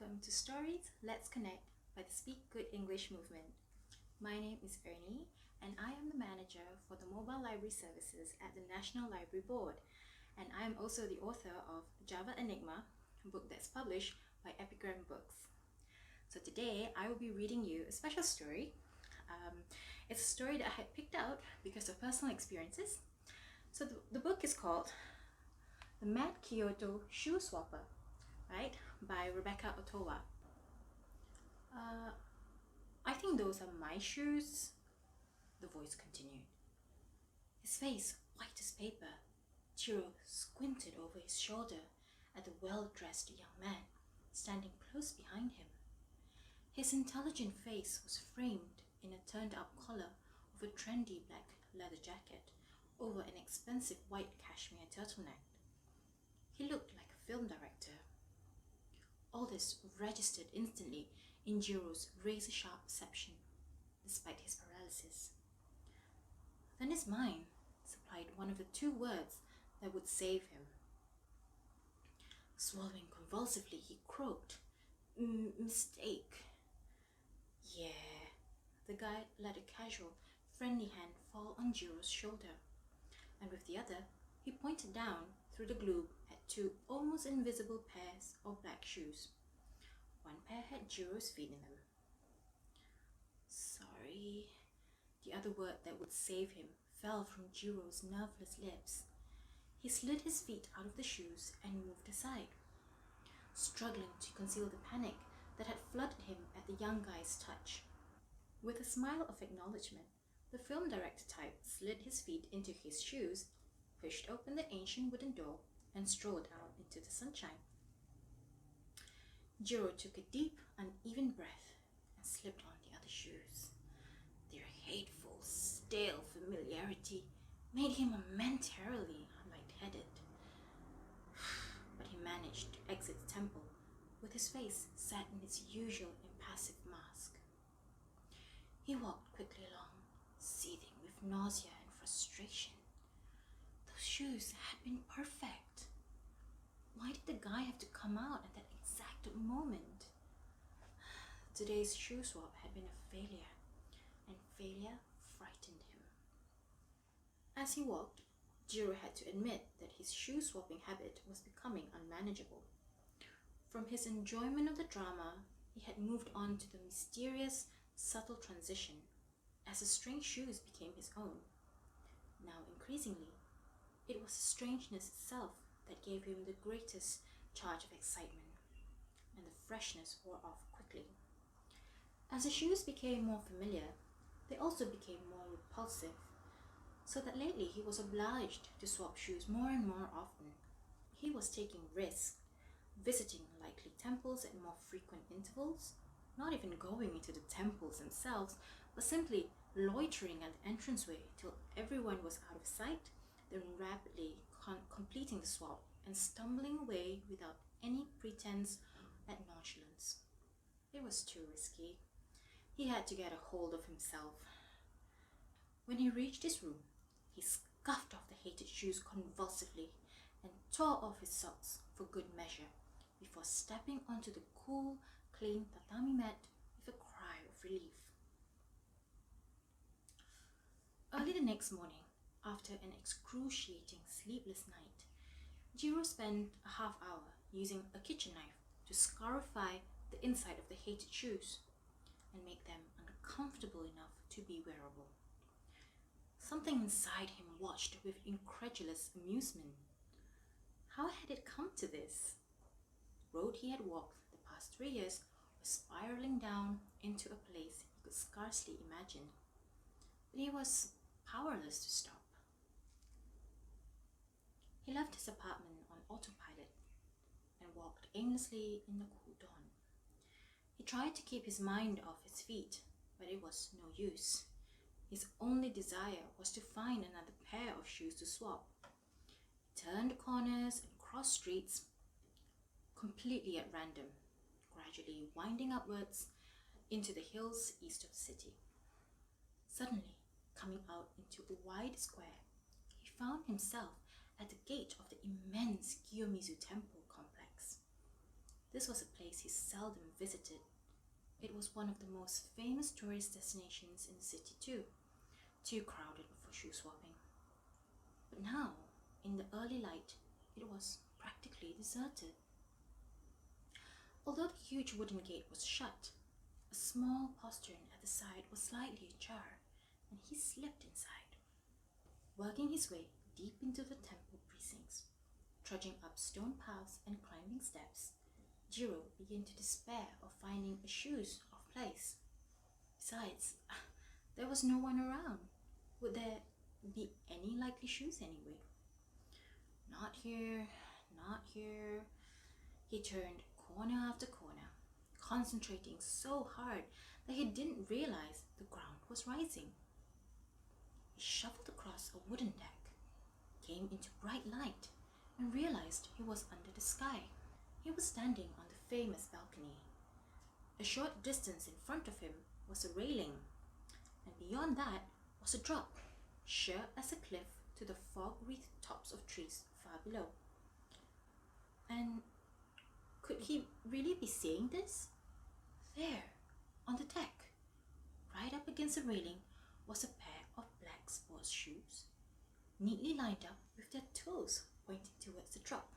welcome to Stories Let's Connect by the Speak Good English movement. My name is Erni and I am the manager for the mobile library services at the National Library Board, and I am also the author of Java Enigma, a book that's published by Epigram Books. So today I will be reading you a special story. It's a story that I had picked out because of personal experiences. So the book is called The Mad Kyoto Shoe Swapper, right, by Rebecca Otowa. I think those are my shoes, the voice continued. His face white as paper, Jiro squinted over his shoulder at the well-dressed young man standing close behind him. His intelligent face was framed in a turned-up collar of a trendy black leather jacket over an expensive white cashmere turtleneck. He looked like a film director. All this registered instantly in Jiro's razor-sharp perception, despite his paralysis. Then his mind supplied one of the two words that would save him. Swallowing convulsively, he croaked, "Mistake." Yeah. The guy let a casual, friendly hand fall on Jiro's shoulder, and with the other, he pointed down through the gloom at two almost invisible pairs of black shoes. One pair had Jiro's feet in them. Sorry. The other word that would save him fell from Jiro's nerveless lips. He slid his feet out of the shoes and moved aside, struggling to conceal the panic that had flooded him at the young guy's touch. With a smile of acknowledgement, the film director type slid his feet into his shoes, pushed open the ancient wooden door, and strolled out into the sunshine. Jiro took a deep, uneven breath and slipped on the other shoes. Their hateful, stale familiarity made him momentarily lightheaded. But he managed to exit the temple with his face set in its usual impassive mask. He walked quickly along, seething with nausea and frustration. Those shoes had been perfect. Why did the guy have to come out at that exact moment? Today's shoe swap had been a failure, and failure frightened him. As he walked, Jiro had to admit that his shoe swapping habit was becoming unmanageable. From his enjoyment of the drama, he had moved on to the mysterious, subtle transition as the strange shoes became his own. Now, increasingly, it was the strangeness itself that gave him the greatest charge of excitement, and the freshness wore off quickly. As the shoes became more familiar, they also became more repulsive, so that lately he was obliged to swap shoes more and more often. He was taking risks, visiting likely temples at more frequent intervals, not even going into the temples themselves, but simply loitering at the entranceway till everyone was out of sight, then rapidly completing the swap and stumbling away without any pretense at nonchalance. It was too risky. He had to get a hold of himself. When he reached his room, he scuffed off the hated shoes convulsively and tore off his socks for good measure before stepping onto the cool, clean tatami mat with a cry of relief. Early the next morning, after an excruciating sleepless night, Jiro spent a half hour using a kitchen knife to scarify the inside of the hated shoes and make them uncomfortable enough to be wearable. Something inside him watched with incredulous amusement. How had it come to this? The road he had walked the past 3 years was spiraling down into a place he could scarcely imagine, but he was powerless to stop. He left his apartment on autopilot and walked aimlessly in the cool dawn. He tried to keep his mind off his feet, but it was no use. His only desire was to find another pair of shoes to swap. He turned corners and crossed streets completely at random, gradually winding upwards into the hills east of the city. Suddenly, coming out into a wide square, he found himself at the gate of the immense Kiyomizu temple complex. This was a place he seldom visited. It was one of the most famous tourist destinations in the city too crowded for shoe swapping. But now, in the early light, it was practically deserted. Although the huge wooden gate was shut, a small postern at the side was slightly ajar, and he slipped inside. Working his way deep into the temple precincts, trudging up stone paths and climbing steps, Jiro began to despair of finding a shoes of place. Besides, there was no one around. Would there be any likely shoes anyway? Not here, not here. He turned corner after corner, concentrating so hard that he didn't realize the ground was rising. He shuffled across a wooden deck, came into bright light, and realized he was under the sky. He was standing on the famous balcony. A short distance in front of him was a railing, and beyond that was a drop, sheer as a cliff to the fog-wreathed tops of trees far below. And could he really be seeing this? There, on the deck, right up against the railing, was a pair of black sports shoes, neatly lined up with their toes pointing towards the drop.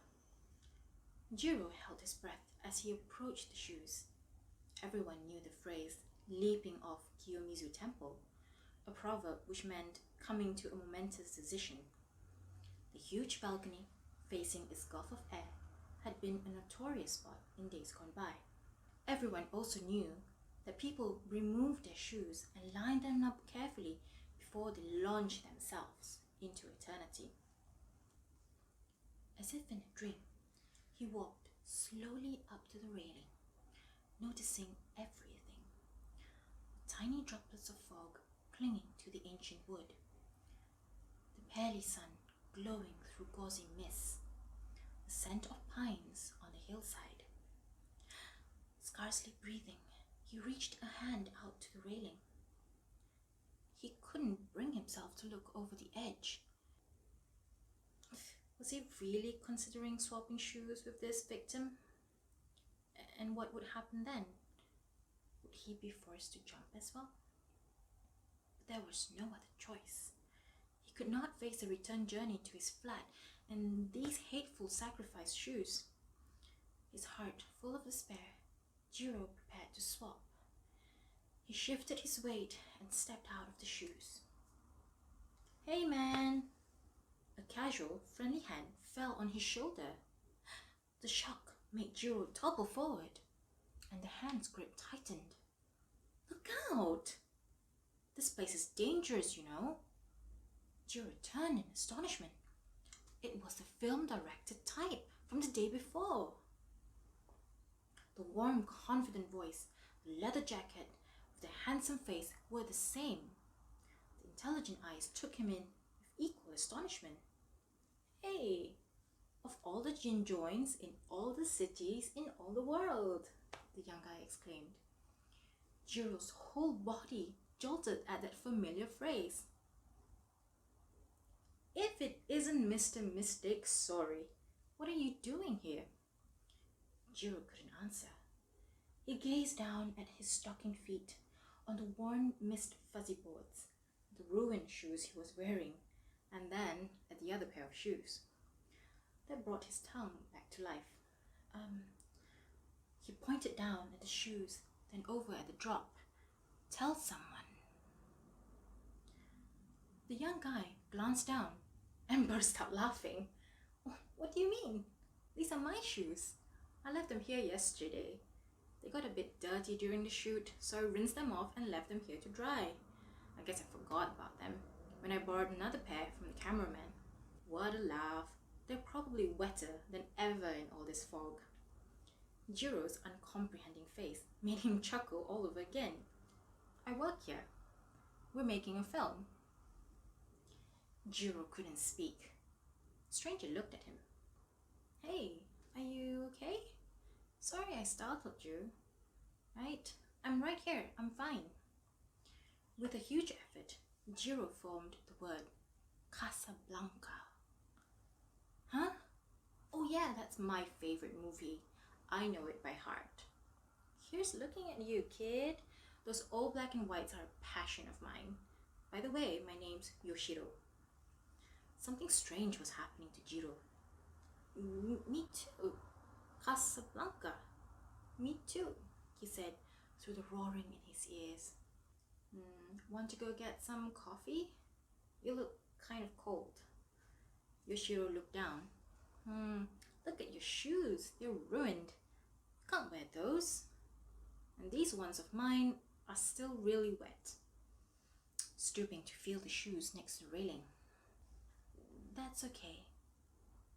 Jiro held his breath as he approached the shoes. Everyone knew the phrase, leaping off Kiyomizu Temple, a proverb which meant coming to a momentous decision. The huge balcony, facing its gulf of air, had been a notorious spot in days gone by. Everyone also knew that people removed their shoes and lined them up carefully before they launched themselves into eternity. As if in a dream, he walked slowly up to the railing, noticing everything. Tiny droplets of fog clinging to the ancient wood, the pearly sun glowing through gauzy mists, the scent of pines on the hillside. Scarcely breathing, he reached a hand out to the railing. He couldn't bring himself to look over the edge. Was he really considering swapping shoes with this victim? And what would happen then? Would he be forced to jump as well? But there was no other choice. He could not face a return journey to his flat and these hateful sacrifice shoes. His heart full of despair, Jiro prepared to swap. He shifted his weight and stepped out of the shoes. "Hey man!" A casual, friendly hand fell on his shoulder. The shock made Jiro topple forward, and the hand's grip tightened. "Look out! This place is dangerous, you know." Jiro turned in astonishment. It was the film-directed type from the day before. The warm, confident voice, the leather jacket, with the handsome face were the same. The intelligent eyes took him in with equal astonishment. "Hey, of all the gin joints in all the cities in all the world," the young guy exclaimed. Jiro's whole body jolted at that familiar phrase. "If it isn't Mr. Mystic, sorry. What are you doing here?" Jiro couldn't answer. He gazed down at his stocking feet on the worn mist fuzzy boards, the ruined shoes he was wearing, and then at the other pair of shoes. That brought his tongue back to life. He pointed down at the shoes, then over at the drop. "Tell someone." The young guy glanced down and burst out laughing. "What do you mean? These are my shoes. I left them here yesterday. They got a bit dirty during the shoot, so I rinsed them off and left them here to dry. I guess I forgot about them when I borrowed another pair from the cameraman." What a laugh. They're probably wetter than ever in all this fog. Jiro's uncomprehending face made him chuckle all over again. "I work here. We're making a film." Jiro couldn't speak. The stranger looked at him. "Hey, are you okay? Sorry I startled you." "Right, I'm right here. I'm fine." With a huge effort, Jiro formed the word Casablanca. "Huh? Oh yeah, that's my favorite movie. I know it by heart. Here's looking at you, kid. Those old black and whites are a passion of mine. By the way, my name's Yoshiro. Something strange was happening to Jiro. Me too. Casablanca. Me too, he said through the roaring in his ears. Want to go get some coffee? You look kind of cold. Yoshiro looked down. Look at your shoes. They're ruined. Can't wear those. And these ones of mine are still really wet. Stooping to feel the shoes next to the railing. That's okay.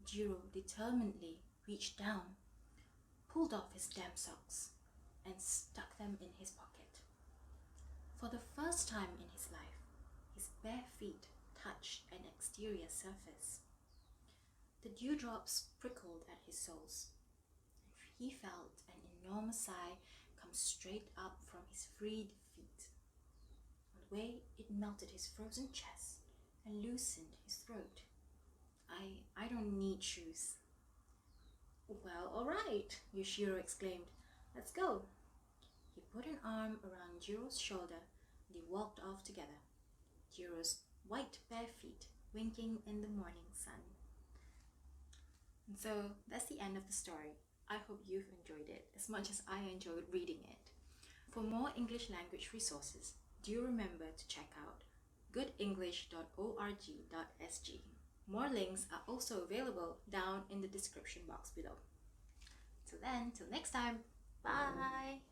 Jiro determinedly reached down, pulled off his damp socks, and stuck them in his pocket. For the first time in his life, his bare feet touched an exterior surface. The dewdrops prickled at his soles. He felt an enormous sigh come straight up from his freed feet. On the way, it melted his frozen chest and loosened his throat. I don't need shoes. Well, all right, Yoshiro exclaimed. Let's go. He put an arm around Jiro's shoulder and they walked off together, Jiro's white bare feet winking in the morning sun. And so that's the end of the story. I hope you've enjoyed it as much as I enjoyed reading it. For more English language resources, do remember to check out goodenglish.org.sg. More links are also available down in the description box below. Till then, till next time, bye!